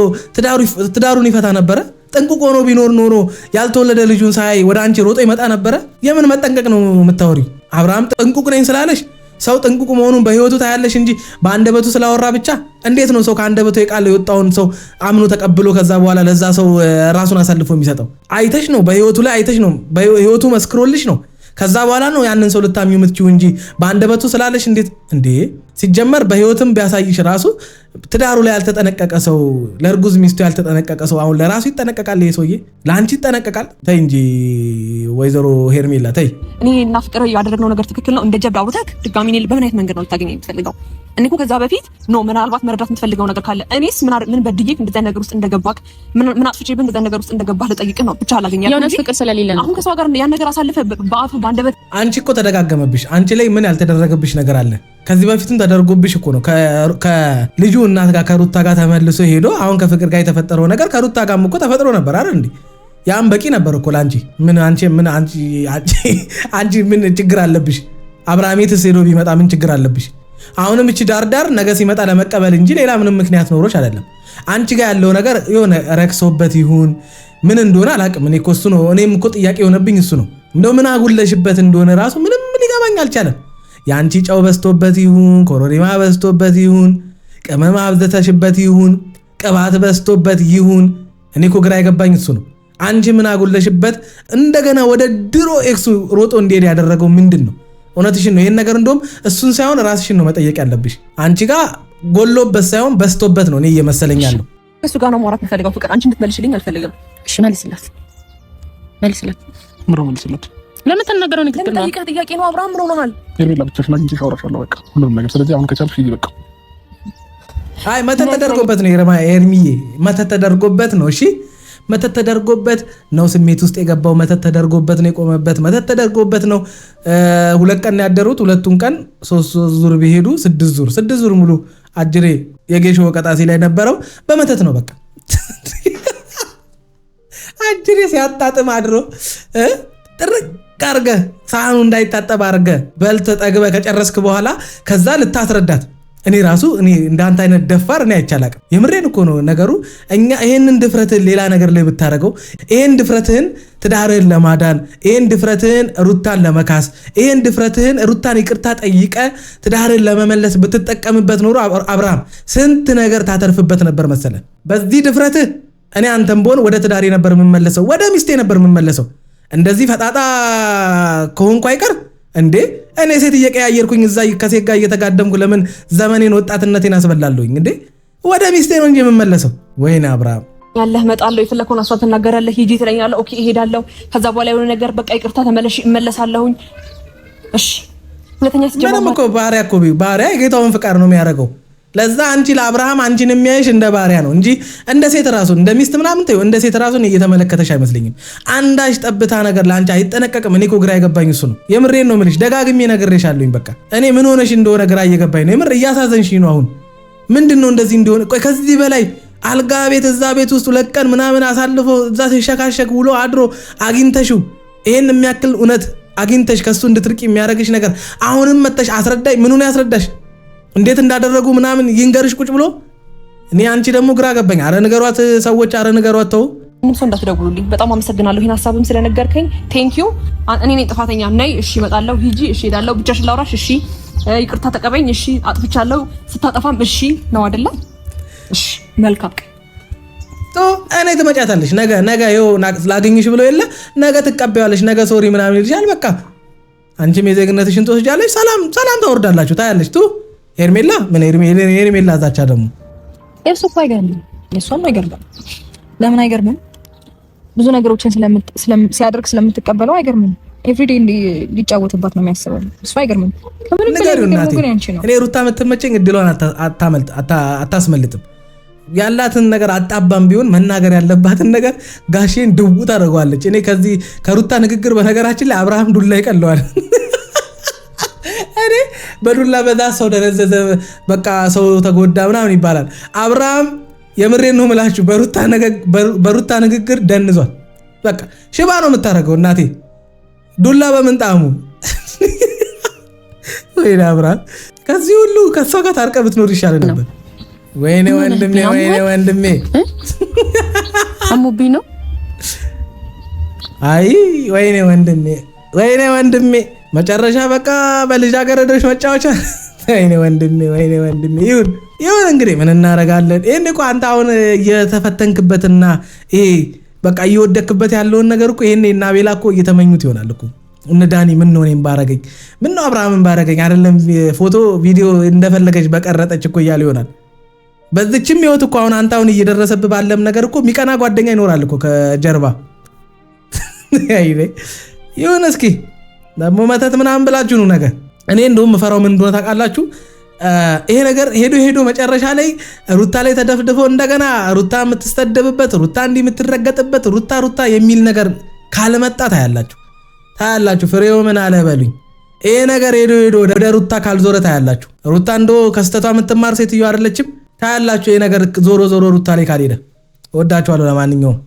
Speaker 1: ትዳሩን ይፈታ ነበረ። ጥንቁቅ ሆኖ ቢኖር ኖሮ ያልተወለደ ልጁን ሳይ ወደ አንቺ ሮጦ ይመጣ ነበረ? የምን መጠንቀቅ ነው የምታወሪ? አብርሃም ጥንቁቅ ነኝ ስላለሽ ሰው ጥንቁቅ መሆኑን በህይወቱ ታያለሽ እንጂ በአንደበቱ ስላወራ ብቻ እንዴት ነው ሰው ከአንደበቱ የቃል የወጣውን ሰው አምኖ ተቀብሎ ከዛ በኋላ ለዛ ሰው ራሱን አሳልፎ የሚሰጠው? አይተሽ ነው፣ በህይወቱ ላይ አይተሽ ነው፣ በህይወቱ መስክሮልሽ ነው። ከዛ በኋላ ነው ያንን ሰው ልታምኚው የምትችይው እንጂ በአንደበቱ ስላለሽ እንዴ ሲጀመር በህይወትም ቢያሳይሽ ራሱ ትዳሩ ላይ ያልተጠነቀቀ ሰው፣ ለእርጉዝ ሚስቱ ያልተጠነቀቀ ሰው አሁን ለራሱ ይጠነቀቃል? ይሄ ሰውዬ ለአንቺ ይጠነቀቃል? ተይ እንጂ ወይዘሮ ሄርሜላ ተይ።
Speaker 5: እኔ እና ፍቅር ያደረግነው ነገር ትክክል ነው። እንደ ጀብድ አውርተህ ድጋሚ እኔ በምን አይነት መንገድ ነው ልታገኘኝ የምትፈልገው? እኔ እኮ ከዛ በፊት ነው ምናልባት መረዳት የምትፈልገው ነገር ካለ እኔስ ምን በድዬ እንደዛ ነገር ውስጥ እንደገባክ ምን አጥፍቼ እንደዛ ነገር ውስጥ እንደገባህ ልጠይቅህ ነው ብቻ አላገኛለሁ።
Speaker 2: የሆነ ፍቅር ስለሌለ ነው
Speaker 5: አሁን ከሷ ጋር ያን ነገር አሳልፈህ በአፍ በአንደበት።
Speaker 1: አንቺ እኮ ተደጋገመብሽ። አንቺ ላይ ምን ያልተደረገብሽ ነገር አለ? ከዚህ በፊትም ተደርጎብሽ እኮ ነው። ከልጁ እናት ጋር ከሩታ ጋር ተመልሶ ሄዶ አሁን ከፍቅር ጋር የተፈጠረው ነገር ከሩታ ጋርም እኮ ተፈጥሮ ነበር አይደል እንዴ? ያም በቂ ነበር እኮ ላንቺ። አንቺ ምን ችግር አለብሽ? አብርሃሜትስ ሄዶ ቢመጣ ምን ችግር አለብሽ? አሁንም እቺ ዳርዳር ነገ ሲመጣ ለመቀበል እንጂ ሌላ ምንም ምክንያት ኖሮሽ አይደለም። አንቺ ጋር ያለው ነገር የሆነ ረክሶበት ይሁን ምን እንደሆነ አላቅም። እኔ እኮ እሱ ነው እኔም እኮ ጥያቄ የሆነብኝ እሱ ነው። እንደው ምን አጉለሽበት እንደሆነ ራሱ ምንም ሊገባኝ አልቻለም። የአንቺ ጨው በዝቶበት ይሁን ኮረሪማ በዝቶበት ይሁን ቅመም አብዝተሽበት ይሁን ቅባት በዝቶበት ይሁን እኔ እኮ ግራ የገባኝ እሱ ነው። አንቺ ምን አጉለሽበት እንደገና ወደ ድሮ ኤክሱ ሮጦ እንዲሄድ ያደረገው ምንድን ነው? እውነትሽን ነው። ይሄን ነገር እንደውም እሱን ሳይሆን ራስሽን ነው መጠየቅ ያለብሽ። አንቺ ጋር ጎሎበት ሳይሆን በዝቶበት ነው እኔ እየመሰለኝ ያለው።
Speaker 5: እሱ ጋር ነው ማውራት የምፈልገው። ፍቅር አንቺ እንድትመልሽልኝ አልፈልግም።
Speaker 2: እሺ መልስላት።
Speaker 3: ምሮ መልስላት።
Speaker 2: ለምን ተናገረው? ንግግር ነው
Speaker 5: ለምን ጥያቄ ነው? አብርሃም ምን ሆነሃል?
Speaker 3: ሄርሜላ ብቻሽን አግኝቼሽ አወራሻለሁ በቃ ሁሉም ነገር። ስለዚህ አሁን ከቻልሽ ሂጂ በቃ።
Speaker 1: አይ መተት ተደርጎበት ነው ኤርሚዬ፣ መተት ተደርጎበት ነው። እሺ መተት ተደርጎበት ነው ስሜት ውስጥ የገባው። መተት ተደርጎበት ነው የቆመበት። መተት ተደርጎበት ነው 2 ቀን ያደሩት። 2ቱን ቀን 3 ዙር ቢሄዱ 6 ዙር ሙሉ አጅሬ የጌሾ ወቀጣሲ ላይ ነበረው። በመተት ነው በቃ አጅሬ ሲያጣጥም አድሮ ጥርቅ አርገ ሳህኑ እንዳይታጠብ አርገ በልተ ጠግበ ከጨረስክ በኋላ ከዛ ልታስረዳት። እኔ እንዳንተ አይነት ደፋር እኔ አይቻላቅም። የምሬን እኮ ነው ነገሩ። እኛ ይሄንን ድፍረትህን ሌላ ነገር ላይ ብታረገው፣ ይሄን ድፍረትህን ትዳርህን ለማዳን፣ ይሄን ድፍረትህን ሩታን ለመካስ፣ ይሄን ድፍረትህን ሩታን ይቅርታ ጠይቀ ትዳርህን ለመመለስ ብትጠቀምበት ኖሮ አብርሃም ስንት ነገር ታተርፍበት ነበር መሰለ። በዚህ ድፍረትህ እኔ አንተም ብሆን ወደ ትዳሬ ነበር የምመለሰው፣ ወደ ሚስቴ ነበር የምመለሰው። እንደዚህ ፈጣጣ ከሆንኩ አይቀር እንዴ እኔ ሴት እየቀያየርኩኝ እዛ ከሴት ጋር እየተጋደምኩ ለምን ዘመኔን ወጣትነቴን አስበላለሁኝ እንዴ? ወደ ሚስቴ ነው እንጂ የምመለሰው። ወይኔ አብርሃም
Speaker 5: ያለህ እመጣለሁ፣ የፈለከውን ሀሳብ ትናገራለህ፣ ሂጂ ትለኛለህ፣ ኦኬ እሄዳለሁ። ከዛ በኋላ የሆነ ነገር በቃ ይቅርታ ተመለሽ እመለሳለሁኝ። እሺ ሁለተኛ ሲጀምር
Speaker 1: ምንም እኮ ባሪያ የጌታውን ፍቃድ ነው የሚያደርገው። ለዛ አንቺ ለአብርሃም አንቺን የሚያይሽ እንደ ባሪያ ነው እንጂ እንደ ሴት ራሱ እንደ ሚስት ምናምን ተይው፣ እንደ ሴት ራሱን እየተመለከተሽ አይመስለኝም። አንዳች ጠብታ ነገር ለአንቺ አይጠነቀቅም። እኔ እኮ ግራ የገባኝ እሱ ነው። የምሬን ነው የምልሽ፣ ደጋግሜ ነግሬሻለሁኝ። በቃ እኔ ምን ሆነሽ እንደሆነ ግራ እየገባኝ ነው። የምር እያሳዘንሽ ነው። አሁን ምንድነው እንደዚህ እንደሆነ? ቆይ ከዚህ በላይ አልጋ ቤት እዛ ቤት ውስጥ 2 ቀን ምናምን አሳልፎ እዛ ሲሸካሸክ ውሎ አድሮ አግኝተሽው ይሄን የሚያክል እውነት አግኝተሽ ከሱ እንድትርቂ የሚያደርግሽ ነገር አሁንም መተሽ አስረዳኝ። ምኑን ያስረዳሽ? እንዴት እንዳደረጉ ምናምን ይንገርሽ ቁጭ ብሎ። እኔ አንቺ ደግሞ ግራ ገባኝ። አረ ንገሯት ሰዎች፣ አረ ንገሯት። ተው
Speaker 5: ምን ሰው እንዳትደውሉልኝ በጣም አመሰግናለሁ። ይሄን ሐሳብም ስለነገርከኝ ቴንክ ዩ። እኔ ነኝ ጥፋተኛ ነኝ። እሺ እመጣለሁ፣ ሂጂ፣ እሺ እሄዳለሁ፣ ብቻሽን ላውራሽ፣ እሺ ይቅርታ ተቀበኝ፣ እሺ አጥፍቻለሁ፣ ስታጠፋም እሺ ነው አይደለ? እሺ መልካም
Speaker 1: እኔ ትመጫታለሽ ነገ ይኸው ላገኝሽ ብሎ የለ ነገ ትቀበያለሽ፣ ነገ ሶሪ ምናምን ይልሻል። በቃ አንቺም የዜግነትሽን ትወስጃለሽ፣ ሰላም ታወርዳላችሁ። ታያለሽ ቱ ሄርሜላ ምን ሄርሜላ ዛቻ ደግሞ
Speaker 4: እሱ እኮ አይገርምም። እሱም አይገርምም። ለምን አይገርምም? ብዙ ነገሮችን ሲያደርግ ስለምትቀበለው አይገርምም። ኤቭሪዴይ ሊጫወትባት ነው የሚያስበው። እሱ አይገርምም። ከምንም በላይ ግን አንቺ ነው።
Speaker 1: እኔ ሩታ የምትመቸኝ እድሏን አታስመልጥም። ያላትን ነገር አጣባም ቢሆን መናገር ያለባትን ነገር ጋሼን ድው ታደርገዋለች። እኔ ከዚህ ከሩታ ንግግር በነገራችን ላይ አብርሃም ዱላ ይቀለዋል። እኔ በዱላ በዛ ሰው ደረዘዘ፣ በቃ ሰው ተጎዳ ምናምን ይባላል። አብርሃም የምሬን ነው የምላችሁ በሩታ ንግግር ደንዟል። በቃ ሽባ ነው የምታደርገው እናቴ ዱላ በምንጣሙ። ወይኔ አብርሃም ከዚህ ሁሉ ከሷ ጋር ታርቀ ብትኖር ይሻል ነበር። ወይኔ ወንድሜ አሞብኝ ነው አይ ወይኔ ወንድሜ መጨረሻ በቃ በልጃገረዶች መጫወቻ። ወይኔ ወንድሜ ይሁን እንግዲህ ምን እናደርጋለን። ይሄን እኮ አንተ አሁን እየተፈተንክበትና ይሄ በቃ እየወደክበት ያለውን ነገር እኮ ይሄን እና ቤላ እኮ እየተመኙት ይሆናል እኮ እነ ዳኒ ምን ነው እኔም ባረገኝ ምን ነው አብርሃምን ባረገኝ አይደለም ፎቶ ቪዲዮ እንደፈለገች በቀረጠች እኮ እያለ ይሆናል። በዚህችም ህይወት እኮ አሁን አንተ አሁን እየደረሰብህ ባለም ነገር እኮ ሚቀና ጓደኛ ይኖራል እኮ ከጀርባ። ይሁን እስኪ ደግሞ መተት ምናምን ብላችሁ ነው ነገር። እኔ እንደውም መፈራው ምን እንደሆነ ታውቃላችሁ? ይሄ ነገር ሄዶ መጨረሻ ላይ ሩታ ላይ ተደፍድፎ እንደገና ሩታ የምትስተደብበት ሩታ እንዲህ የምትረገጥበት ሩታ የሚል ነገር ካልመጣ ታያላችሁ። ፍሬው ምን አለ በሉኝ። ይሄ ነገር ሄዶ ወደ ሩታ ካልዞረ ታያላችሁ። ሩታ እንዶ ከስተቷ የምትማር ሴትዮ አይደለችም። ታያላችሁ ይሄ ነገር ዞሮ ሩታ ላይ ካልሄደ። ወዳችኋለሁ። ለማንኛውም